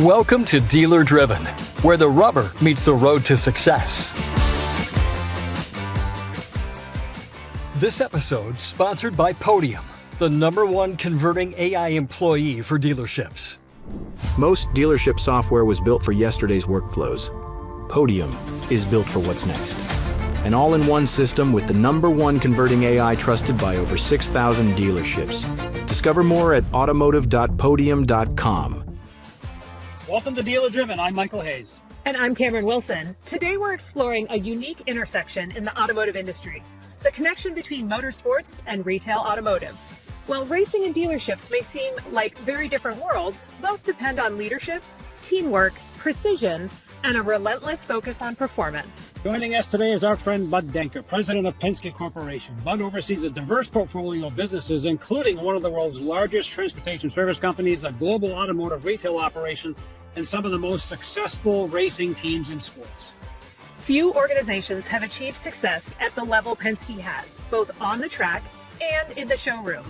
Welcome to Dealer Driven, where the rubber meets the road to success. This episode sponsored by Podium, the #1 converting AI employee for dealerships. Most dealership software was built for yesterday's workflows. Podium is built for what's next. An all-in-one system with the #1 converting AI trusted by over 6,000 dealerships. Discover more at automotive.podium.com. Welcome to Dealer Driven. I'm Michael Hayes. And I'm Cameron Wilson. Today we're exploring a unique intersection in the automotive industry, the connection between motorsports and retail automotive. While racing and dealerships may seem like very different worlds, both depend on leadership, teamwork, precision, and a relentless focus on performance. Joining us today is our friend Bud Denker, president of Penske Corporation. Bud oversees a diverse portfolio of businesses, including one of the world's largest transportation service companies, a global automotive retail operation, and some of the most successful racing teams in sports. Few organizations have achieved success at the level Penske has, both on the track and in the showroom.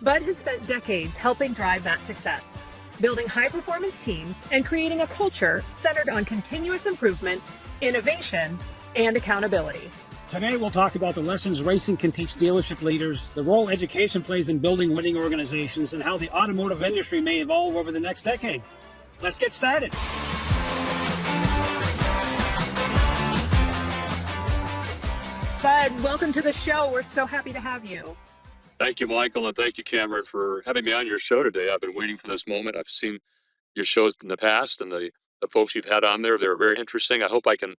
Bud has spent decades helping drive that success, building high-performance teams and creating a culture centered on continuous improvement, innovation, and accountability. Today, we'll talk about the lessons racing can teach dealership leaders, the role education plays in building winning organizations, and how the automotive industry may evolve over the next decade. Let's get started. Bud, welcome to the show. We're so happy to have you. Thank you, Michael, and thank you, Cameron, for having me on your show today. I've been waiting for this moment. I've seen your shows in the past, and the folks you've had on there, they're very interesting. I hope I can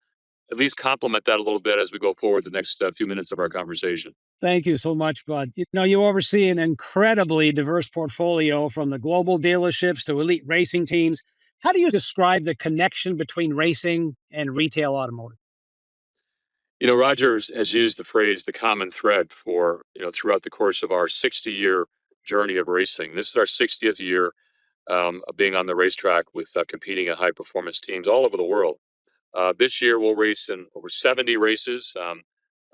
at least complement that a little bit as we go forward the next few minutes of our conversation. Thank you so much, Bud. You oversee an incredibly diverse portfolio from the global dealerships to elite racing teams. How do you describe the connection between racing and retail automotive? Roger has used the phrase the common thread for, throughout the course of our 60-year journey of racing. This is our 60th year of being on the racetrack with competing at high-performance teams all over the world. This year, we'll race in over 70 races.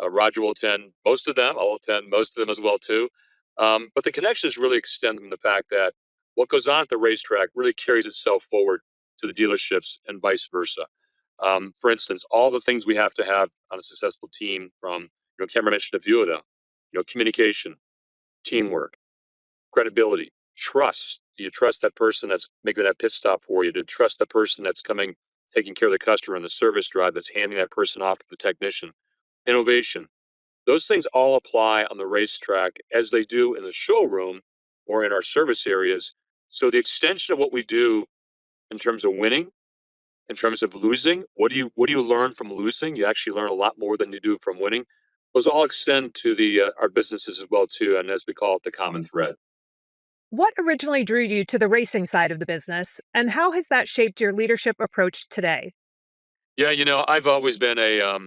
Roger will attend most of them. I'll attend most of them as well, too. But the connections really extend from the fact that what goes on at the racetrack really carries itself forward to the dealerships and vice versa. For instance, all the things we have to have on a successful team from, Cameron mentioned a few of them, communication, teamwork, credibility, trust. Do you trust that person that's making that pit stop for you? Do you trust the person that's coming, taking care of the customer in the service drive that's handing that person off to the technician? Innovation. Those things all apply on the racetrack as they do in the showroom or in our service areas. So the extension of what we do in terms of winning, in terms of losing, what do you learn from losing? You actually learn a lot more than you do from winning. Those all extend to our businesses as well too, and as we call it, the common thread. What originally drew you to the racing side of the business, and how has that shaped your leadership approach today? Yeah, I've always been a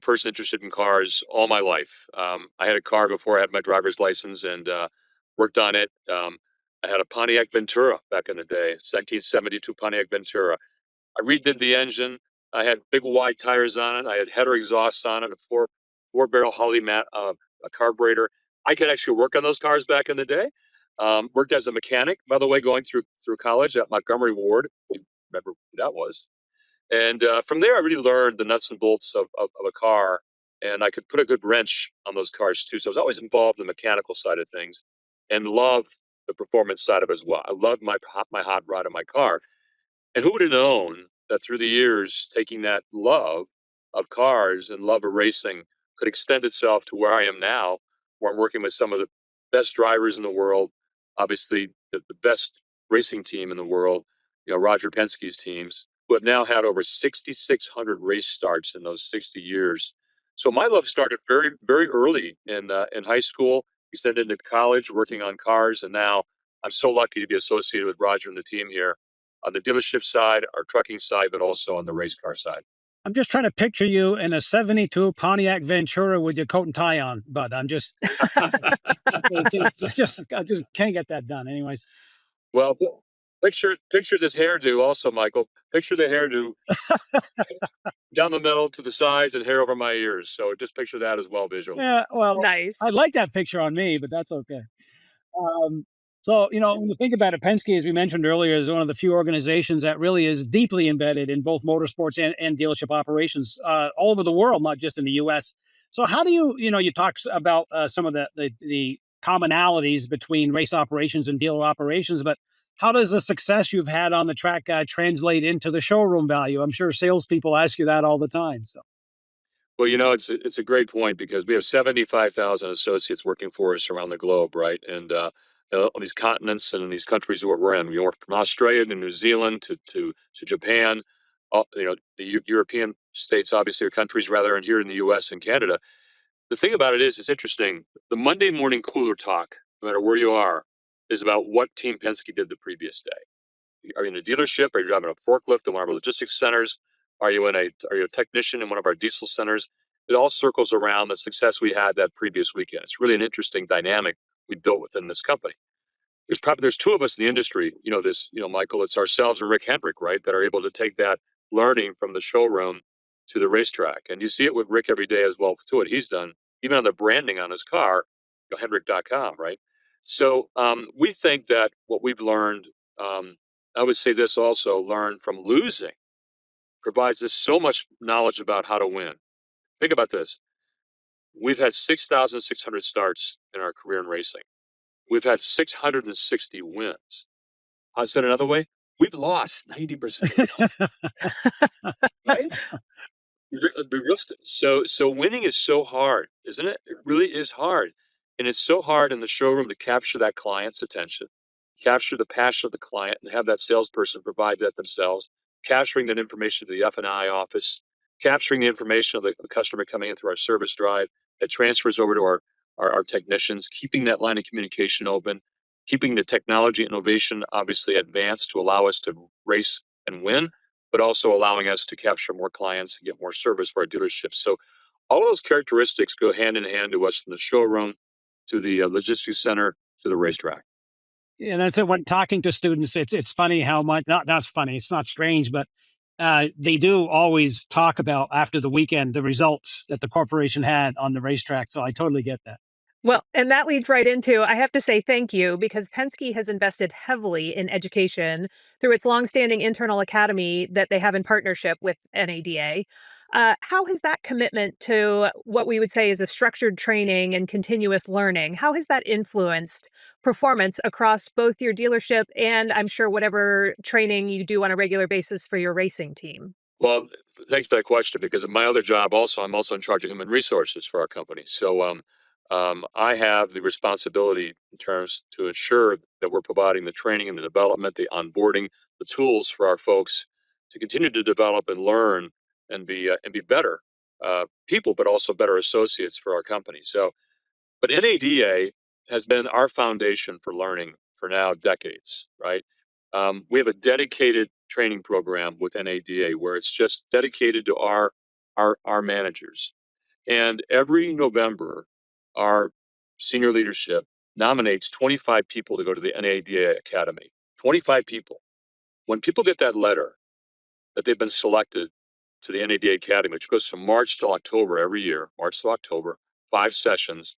person interested in cars all my life. I had a car before I had my driver's license and worked on it. I had a Pontiac Ventura back in the day, 1972 Pontiac Ventura. I redid the engine. I had big wide tires on it. I had header exhausts on it, a four-barrel Holley a carburetor. I could actually work on those cars back in the day. Worked as a mechanic, by the way, going through college at Montgomery Ward. You remember who that was. And from there, I really learned the nuts and bolts of a car, and I could put a good wrench on those cars too. So I was always involved in the mechanical side of things and loved the performance side of it as well. I loved my hot rod in my car. And who would have known that through the years, taking that love of cars and love of racing could extend itself to where I am now, where I'm working with some of the best drivers in the world, obviously the best racing team in the world, Roger Penske's teams, who have now had over 6,600 race starts in those 60 years. So my love started very, very early in high school, extended into college, working on cars, and now I'm so lucky to be associated with Roger and the team here on the dealership side, our trucking side, but also on the race car side. I'm just trying to picture you in a 72 Pontiac Ventura with your coat and tie on, Bud. I just can't get that done. Anyways. Well, picture this hairdo also, Michael. Picture the hairdo down the middle to the sides and hair over my ears. So just picture that as well visually. Yeah, well, Nice. I like that picture on me, but that's okay. So, when you think about it, Penske, as we mentioned earlier, is one of the few organizations that really is deeply embedded in both motorsports and dealership operations all over the world, not just in the U.S. So, how do you talk about some of the commonalities between race operations and dealer operations, but how does the success you've had on the track translate into the showroom value? I'm sure salespeople ask you that all the time. So, Well, it's a great point because we have 75,000 associates working for us around the globe, right? And on these continents and in these countries that we're in, from Australia to New Zealand to Japan, the European states, obviously, or countries rather, and here in the U.S. and Canada. The thing about it is, it's interesting. The Monday morning cooler talk, no matter where you are, is about what Team Penske did the previous day. Are you in a dealership? Are you driving a forklift in one of our logistics centers? Are you a technician in one of our diesel centers? It all circles around the success we had that previous weekend. It's really an interesting dynamic we built within this company. There's two of us in the industry, Michael, it's ourselves and Rick Hendrick, right, that are able to take that learning from the showroom to the racetrack. And you see it with Rick every day as well, to what he's done, even on the branding on his car, Hendrick.com, right? So we think that what we've learned, I would say this also, learned from losing, provides us so much knowledge about how to win. Think about this. We've had 6,600 starts in our career in racing. We've had 660 wins. I said another way, we've lost 90% of the time, right? Be realistic. So winning is so hard, isn't it? It really is hard. And it's so hard in the showroom to capture that client's attention, capture the passion of the client and have that salesperson provide that themselves, capturing that information to the F&I office, capturing the information of the customer coming in through our service drive that transfers over to our technicians, keeping that line of communication open, keeping the technology innovation obviously advanced to allow us to race and win, but also allowing us to capture more clients and get more service for our dealerships. So all of those characteristics go hand in hand to us from the showroom to the logistics center to the racetrack. and that's it. When talking to students, it's funny how much not funny. It's not strange, but they do always talk about after the weekend the results that the corporation had on the racetrack. So I totally get that. Well, and that leads right into I have to say thank you because Penske has invested heavily in education through its longstanding internal academy that they have in partnership with NADA. How has that commitment to what we would say is a structured training and continuous learning, how has that influenced performance across both your dealership and I'm sure whatever training you do on a regular basis for your racing team? Well, thanks for that question because in my other job also, I'm also in charge of human resources for our company. So I have the responsibility in terms to ensure that we're providing the training and the development, the onboarding, the tools for our folks to continue to develop and learn and be better people, but also better associates for our company. So, but NADA has been our foundation for learning for now decades, right? We have a dedicated training program with NADA where it's just dedicated to our managers. And every November, our senior leadership nominates 25 people to go to the NADA Academy. 25 people. When people get that letter that they've been selected to the NADA Academy, which goes from March to October every year, March to October, 5 sessions,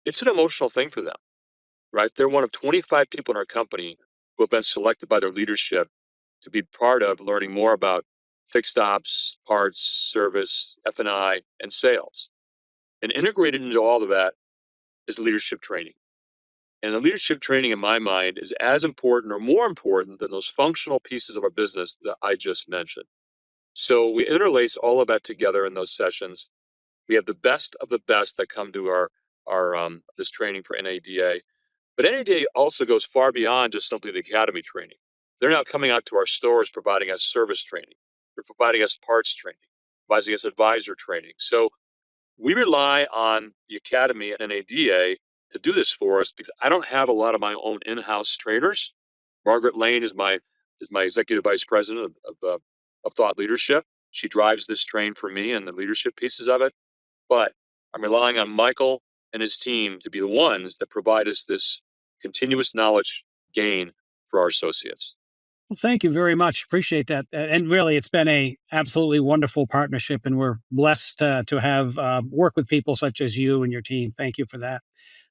it's an emotional thing for them, right? They're one of 25 people in our company who have been selected by their leadership to be part of learning more about fixed ops, parts, service, F&I, and sales. And integrated into all of that is leadership training. And the leadership training, in my mind, is as important or more important than those functional pieces of our business that I just mentioned. So we interlace all of that together in those sessions. We have the best of the best that come to our this training for NADA. But NADA also goes far beyond just simply the academy training. They're now coming out to our stores providing us service training. They're providing us parts training, providing us advisor training. So we rely on the academy and NADA to do this for us because I don't have a lot of my own in-house trainers. Margaret Lane is my executive vice president of thought leadership. She drives this train for me and the leadership pieces of it. But I'm relying on Michael and his team to be the ones that provide us this continuous knowledge gain for our associates. Well, thank you very much. Appreciate that. And really, it's been a absolutely wonderful partnership, and we're blessed to have work with people such as you and your team. Thank you for that.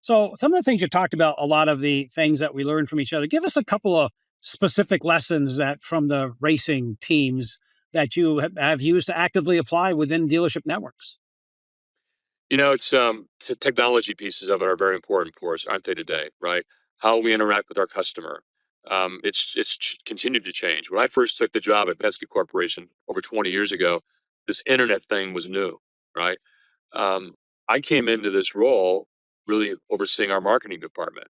So some of the things you talked about, a lot of the things that we learned from each other. Give us a couple of specific lessons that from the racing teams that you have used to actively apply within dealership networks. It's the technology pieces of it are very important for us, aren't they today, right? How we interact with our customer. Continued to change. When I first took the job at Penske Corporation over 20 years ago, this internet thing was new, right? Um, I came into this role really overseeing our marketing department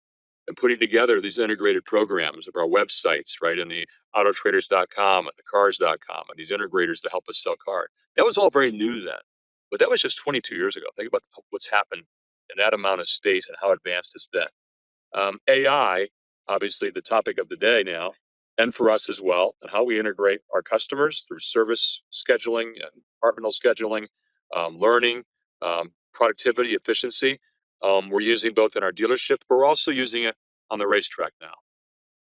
and putting together these integrated programs of our websites, right? And the autotraders.com and the cars.com and these integrators to help us sell cars. That was all very new then, but that was just 22 years ago. Think about what's happened in that amount of space and how advanced it's been. AI, obviously the topic of the day now, and for us as well, and how we integrate our customers through service scheduling and departmental scheduling, learning, productivity, efficiency. We're using both in our dealership, but we're also using it on the racetrack now.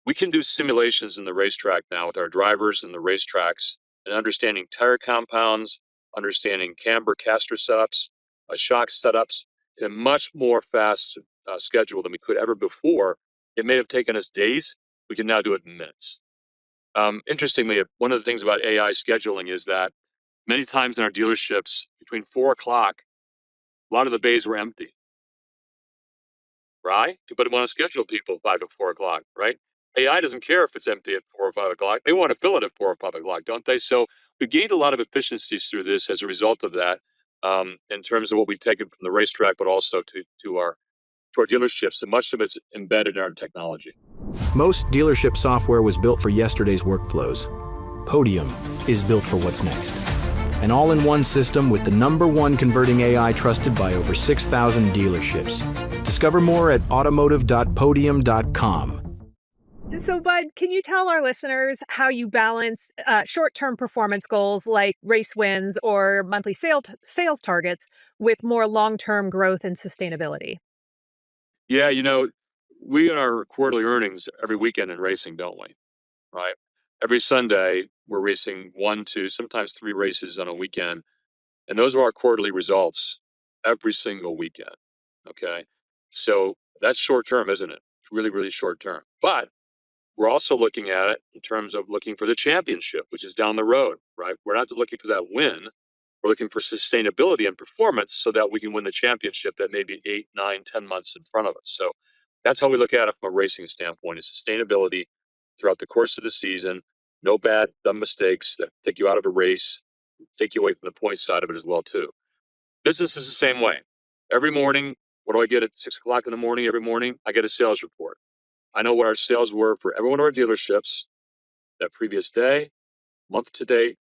We can do simulations in the racetrack now with our drivers in the racetracks and understanding tire compounds, understanding camber caster setups, shock setups in a much more fast schedule than we could ever before. It may have taken us days. We can now do it in minutes. Interestingly, one of the things about AI scheduling is that many times in our dealerships between 4 o'clock, a lot of the bays were empty, right? But we want to schedule people 5 to 4 o'clock, right? AI doesn't care if it's empty at 4 or 5 o'clock. They want to fill it at 4 or 5 o'clock, don't they? So we gained a lot of efficiencies through this as a result of that, in terms of what we've taken from the racetrack, but also to our dealerships. And much of it's embedded in our technology. Most dealership software was built for yesterday's workflows. Podium is built for what's next. An all-in-one system with the #1 converting AI trusted by over 6,000 dealerships. Discover more at automotive.podium.com. So, Bud, can you tell our listeners how you balance short-term performance goals like race wins or monthly sales targets with more long-term growth and sustainability? Yeah, we get our quarterly earnings every weekend in racing, don't we? Right? Every Sunday, we're racing 1, 2, sometimes 3 races on a weekend. And those are our quarterly results every single weekend. Okay. So that's short term, isn't it? It's really, really short term. But we're also looking at it in terms of looking for the championship, which is down the road, right? We're not looking for that win. We're looking for sustainability and performance so that we can win the championship that may be 8, 9, 10 months in front of us. So that's how we look at it from a racing standpoint, is sustainability throughout the course of the season. No bad, dumb mistakes that take you out of a race, take you away from the point side of it as well, too. Business is the same way. Every morning, what do I get at 6 o'clock in the morning? Every morning, I get a sales report. I know what our sales were for every one of our dealerships that previous day, month to date,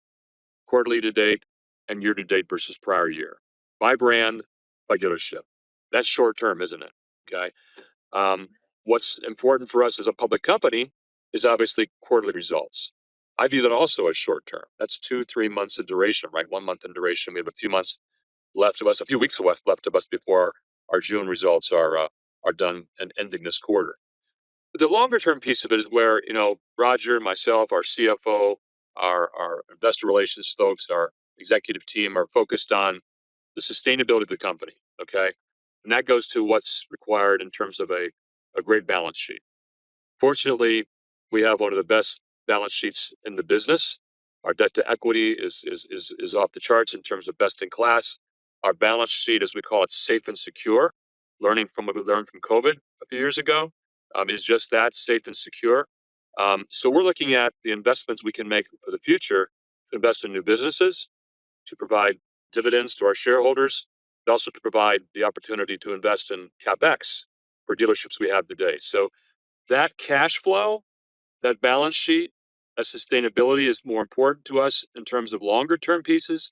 quarterly to date, and year to date versus prior year. By brand, by dealership. That's short term, isn't it? Okay. What's important for us as a public company is obviously quarterly results. I view that also as short term. That's 2, 3 months in duration, right? 1 month in duration. We have a few months left of us, a few weeks left of us before our June results are done and ending this quarter. But the longer term piece of it is where, Roger, myself, our CFO, our investor relations folks, our executive team are focused on the sustainability of the company. Okay. And that goes to what's required in terms of a great balance sheet. Fortunately, we have one of the best balance sheets in the business. Our debt to equity is off the charts in terms of best in class. Our balance sheet, as we call it, safe and secure, learning from what we learned from COVID a few years ago, is just that, safe and secure. So we're looking at the investments we can make for the future to invest in new businesses, to provide dividends to our shareholders, but also to provide the opportunity to invest in CapEx for dealerships we have today. So that cash flow, that balance sheet, that sustainability is more important to us in terms of longer term pieces.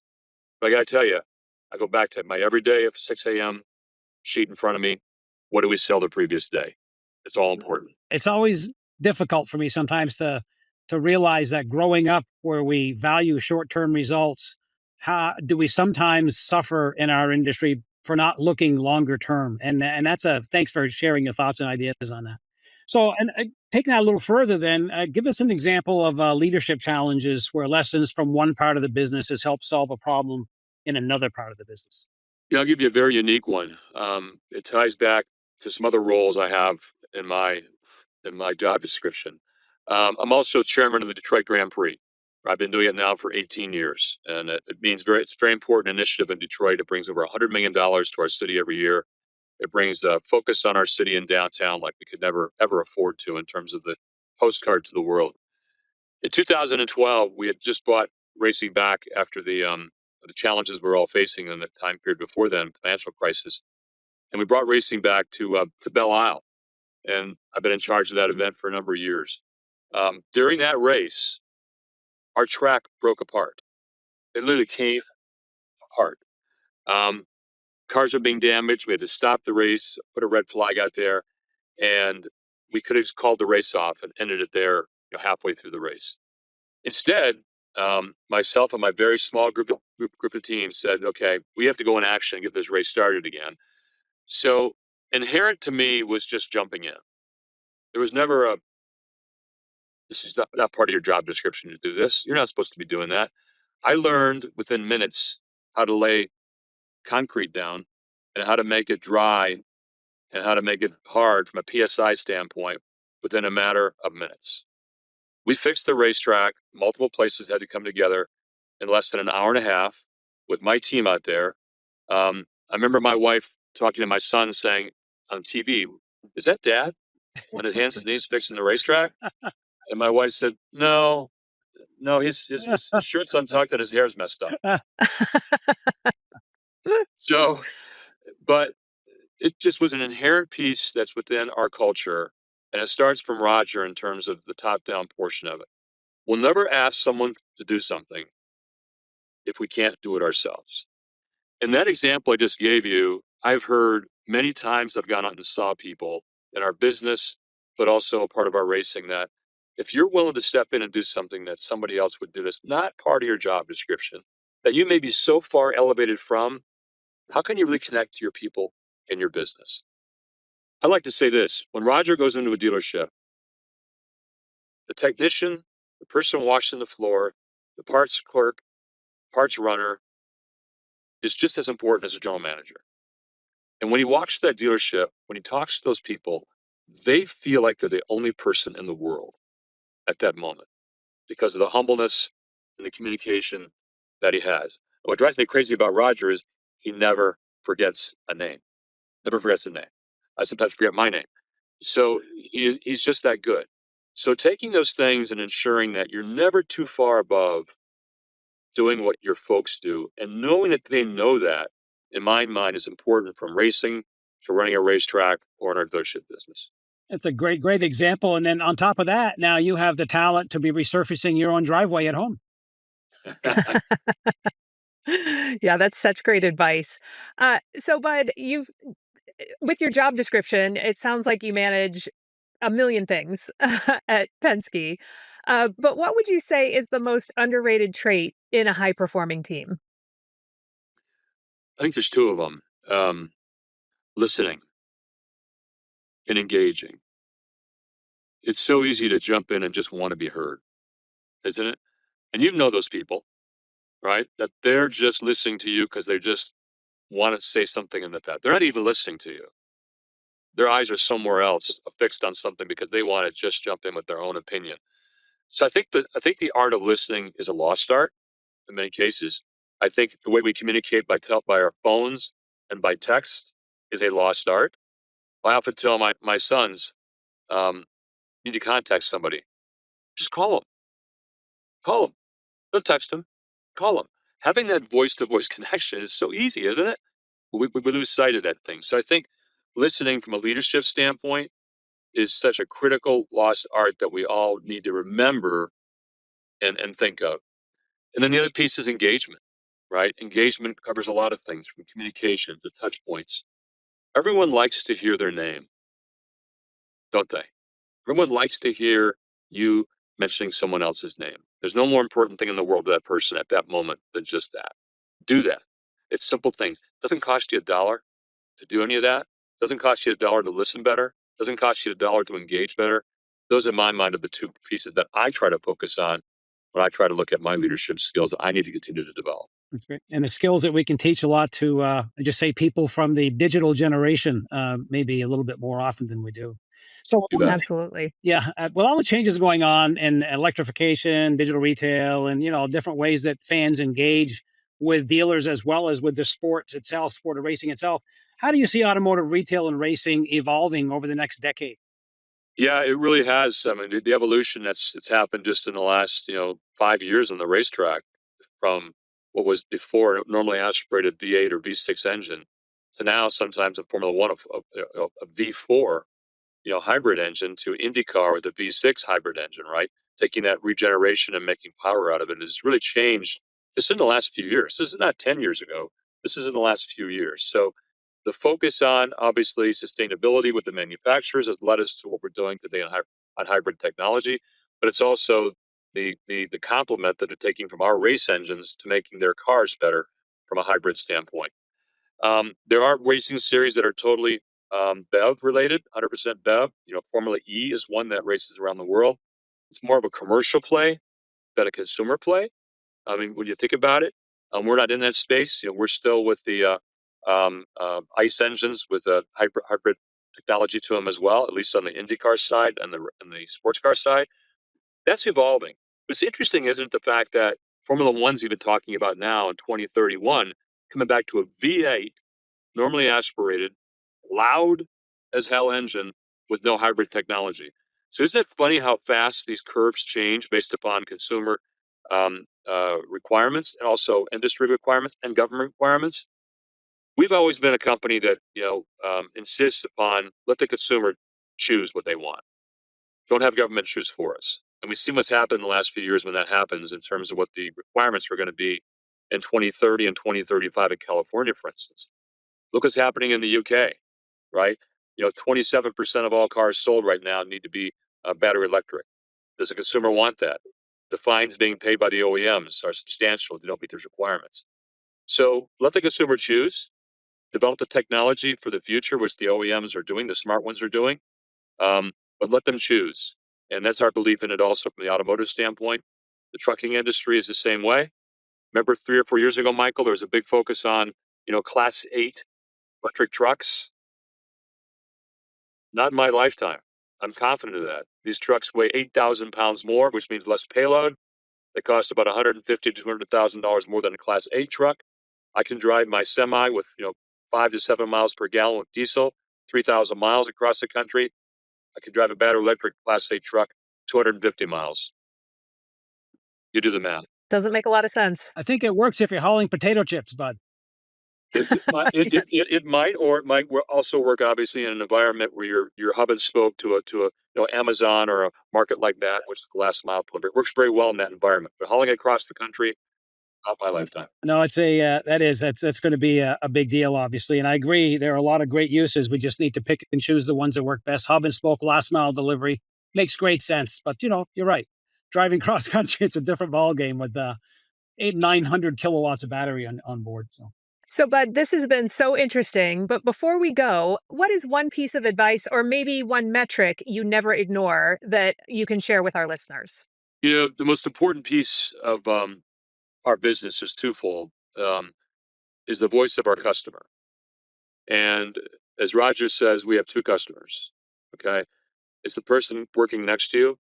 But I got to tell you, I go back to my everyday at 6 a.m. sheet in front of me. What do we sell the previous day? It's all important. It's always difficult for me sometimes to realize that growing up where we value short-term results, how do we sometimes suffer in our industry for not looking longer term? And that's thanks for sharing your thoughts and ideas on that. So, and taking that a little further, then give us an example of leadership challenges where lessons from one part of the business has helped solve a problem in another part of the business. Yeah, I'll give you a very unique one. It ties back to some other roles I have in my job description. I'm also chairman of the Detroit Grand Prix. I've been doing it now for 18 years, and it means it's a very important initiative in Detroit. It brings over $100 million to our city every year. It brings a focus on our city and downtown like we could never, ever afford to in terms of the postcard to the world. In 2012, we had just brought racing back after the challenges we were all facing in the time period before then, the financial crisis. And we brought racing back to Belle Isle. And I've been in charge of that event for a number of years. During that race, our track broke apart. It literally came apart. Cars were being damaged. We had to stop the race, put a red flag out there, and we could have called the race off and ended it there, halfway through the race. Instead, myself and my very small group of teams said, okay, we have to go in action and get this race started again. So inherent to me was just jumping in. There was never this is not part of your job description to do this. You're not supposed to be doing that. I learned within minutes how to lay concrete down and how to make it dry and how to make it hard from a PSI standpoint within a matter of minutes. We fixed the racetrack. Multiple places had to come together in less than an hour and a half with my team out there. I remember my wife talking to my son saying on TV, "Is that Dad on his hands and knees fixing the racetrack?" And my wife said, No, his shirt's untucked and his hair's messed up. So, but it just was an inherent piece that's within our culture. And it starts from Roger in terms of the top-down portion of it. We'll never ask someone to do something if we can't do it ourselves. In that example I just gave you, I've heard many times I've gone out and saw people in our business, but also a part of our racing that if you're willing to step in and do something that somebody else would do that's not part of your job description, that you may be so far elevated from, how can you really connect to your people in your business? I like to say this, when Roger goes into a dealership, the technician, the person washing the floor, the parts clerk, parts runner is just as important as a general manager. And when he walks to that dealership, when he talks to those people, they feel like they're the only person in the world at that moment because of the humbleness and the communication that he has. And what drives me crazy about Roger is he never forgets a name. Never forgets a name. I sometimes forget my name. So he's just that good. So taking those things and ensuring that you're never too far above doing what your folks do and knowing that they know that, in my mind, is important from racing to running a racetrack or in our dealership business. It's a great example. And then on top of that, now you have the talent to be resurfacing your own driveway at home. Yeah, that's such great advice. So, Bud, with your job description, it sounds like you manage a million things at Penske. But what would you say is the most underrated trait in a high-performing team? I think there's two of them. Listening and engaging. It's so easy to jump in and just want to be heard, isn't it? And you know those people, right? That they're just listening to you because they just want to say something in the past. They're not even listening to you. Their eyes are somewhere else, fixed on something because they want to just jump in with their own opinion. So I think the art of listening is a lost art in many cases. I think the way we communicate by our phones and by text is a lost art. I often tell my sons, you need to contact somebody. Just call them. Call them. Don't text them. Call them. Having that voice-to-voice connection is so easy, isn't it? We lose sight of that thing. So I think listening from a leadership standpoint is such a critical lost art that we all need to remember and think of. And then the other piece is engagement, right? Engagement covers a lot of things from communication to touch points. Everyone likes to hear their name, don't they? Everyone likes to hear you mentioning someone else's name. There's no more important thing in the world to that person at that moment than just that. Do that. It's simple things. It doesn't cost you $1 to do any of that. It doesn't cost you $1 to listen better. It doesn't cost you $1 to engage better. Those, in my mind, are the two pieces that I try to focus on when I try to look at my leadership skills that I need to continue to develop. That's great. And the skills that we can teach a lot to, just say people from the digital generation, maybe a little bit more often than we do. So, You bet. Absolutely. yeah, with all the changes going on in electrification, digital retail, and different ways that fans engage with dealers as well as with the sport itself, sport of racing itself, how do you see automotive retail and racing evolving over the next decade? Yeah, it really has. I mean, the evolution that's happened just in the last 5 years on the racetrack, from what was before a normally aspirated V8 or V6 engine to now sometimes a Formula One of a V4 hybrid engine to IndyCar with a V6 hybrid engine, right? Taking that regeneration and making power out of it has really changed just in the last few years. This is not 10 years ago. This is in the last few years. So the focus on obviously sustainability with the manufacturers has led us to what we're doing today on hybrid technology, but it's also the complement that they're taking from our race engines to making their cars better from a hybrid standpoint. There are racing series that are totally BEV related, 100% BEV. Formula E is one that races around the world. It's more of a commercial play than a consumer play. I mean, when you think about it, we're not in that space. We're still with the ICE engines with a hybrid technology to them as well, at least on the IndyCar side and the sports car side. That's evolving. What's interesting isn't the fact that Formula One's even talking about now in 2031 coming back to a V8 normally aspirated, loud as hell engine with no hybrid technology. So isn't it funny how fast these curves change based upon consumer requirements and also industry requirements and government requirements? We've always been a company that insists upon let the consumer choose what they want. Don't have government choose for us. And we've seen what's happened in the last few years when that happens in terms of what the requirements are going to be in 2030 and 2035 in California, for instance. Look what's happening in the UK, right? 27% of all cars sold right now need to be battery electric. Does the consumer want that? The fines being paid by the OEMs are substantial if they don't meet those requirements. So let the consumer choose, develop the technology for the future, which the OEMs are doing, the smart ones are doing, but let them choose. And that's our belief in it also from the automotive standpoint. The trucking industry is the same way. Remember 3 or 4 years ago, Michael, there was a big focus on, Class 8 electric trucks. Not in my lifetime. I'm confident of that. These trucks weigh 8,000 pounds more, which means less payload. They cost about $150,000 to $200,000 more than a Class 8 truck. I can drive my semi with 5 to 7 miles per gallon with diesel, 3,000 miles across the country. I can drive a battery electric Class 8 truck 250 miles. You do the math. Doesn't make a lot of sense. I think it works if you're hauling potato chips, bud. It might, or it might also work obviously in an environment where you're hub and spoke to a Amazon or a market like that, which is the last mile delivery. It works very well in that environment. But hauling across the country, not my lifetime. No, it's that's going to be a big deal, obviously, and I agree. There are a lot of great uses. We just need to pick and choose the ones that work best. Hub and spoke, last mile delivery makes great sense. But you're right. Driving cross country, it's a different ball game with 900 kilowatts of battery on board. So, Bud, this has been so interesting. But before we go, what is one piece of advice or maybe one metric you never ignore that you can share with our listeners? The most important piece of our business is twofold. Is the voice of our customer. And as Roger says, we have two customers. Okay. It's the person working next to you,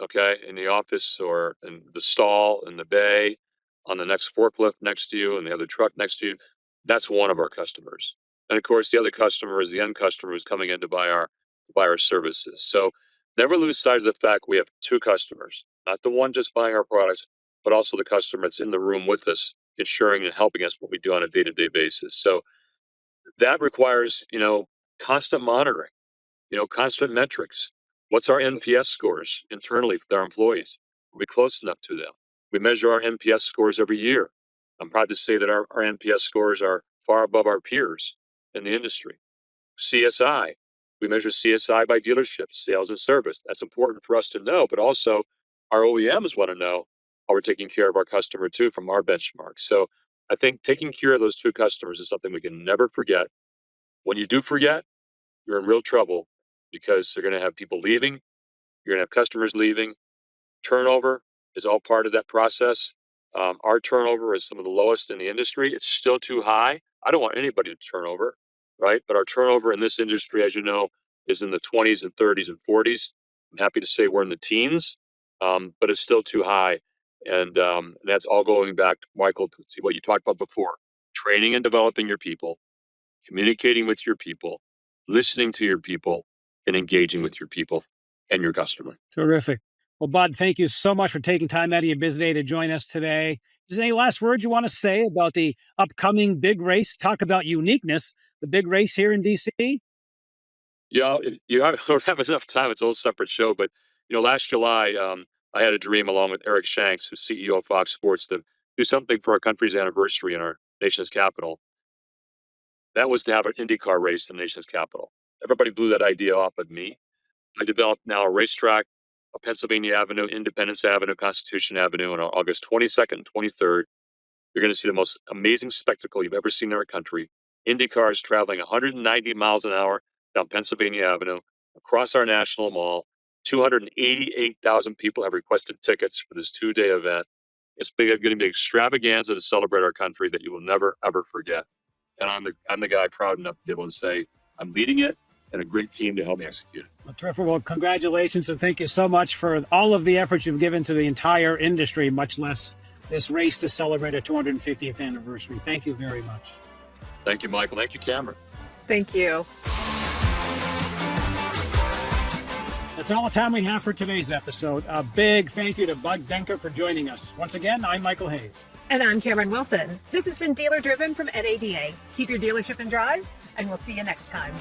okay, in the office or in the stall, in the bay, on the next forklift next to you, and the other truck next to you. That's one of our customers. And of course, the other customer is the end customer who's coming in to buy our services. So never lose sight of the fact we have two customers, not the one just buying our products, but also the customer that's in the room with us, ensuring and helping us what we do on a day-to-day basis. So that requires, constant monitoring, constant metrics. What's our NPS scores internally with our employees? Are we close enough to them? We measure our NPS scores every year. I'm proud to say that our NPS scores are far above our peers in the industry. CSI, we measure CSI by dealerships, sales and service. That's important for us to know, but also our OEMs want to know how we're taking care of our customer too from our benchmark. So I think taking care of those two customers is something we can never forget. When you do forget, you're in real trouble because they're going to have people leaving. You're going to have customers leaving. Turnover is all part of that process. Our turnover is some of the lowest in the industry. It's still too high. I don't want anybody to turn over, right? But our turnover in this industry, as you know, is in the 20s and 30s and 40s. I'm happy to say we're in the teens, but it's still too high. And that's all going back to, Michael, to see what you talked about before: training and developing your people, communicating with your people, listening to your people, and engaging with your people and your customer. Terrific. Well, Bud, thank you so much for taking time out of your busy day to join us today. Is there any last words you want to say about the upcoming big race? Talk about uniqueness, the big race here in D.C.? Yeah, if you don't have enough time, it's a whole separate show. But, last July, I had a dream along with Eric Shanks, who's CEO of Fox Sports, to do something for our country's anniversary in our nation's capital. That was to have an IndyCar race in the nation's capital. Everybody blew that idea off of me. I developed now a racetrack, a Pennsylvania Avenue, Independence Avenue, Constitution Avenue, on August 22nd and 23rd. You're going to see the most amazing spectacle you've ever seen in our country. Indy cars traveling 190 miles an hour down Pennsylvania Avenue, across our National Mall. 288,000 people have requested tickets for this 2-day event. It's going to be extravaganza to celebrate our country that you will never, ever forget. And I'm the guy proud enough to be able to say I'm leading it, and a great team to help me execute it. Well, terrific. Well, congratulations, and thank you so much for all of the effort you've given to the entire industry, much less this race to celebrate a 250th anniversary. Thank you very much. Thank you, Michael. Thank you, Cameron. Thank you. That's all the time we have for today's episode. A big thank you to Bud Denker for joining us. Once again, I'm Michael Hayes. And I'm Cameron Wilson. This has been Dealer Driven from NADA. Keep your dealership in drive, and we'll see you next time.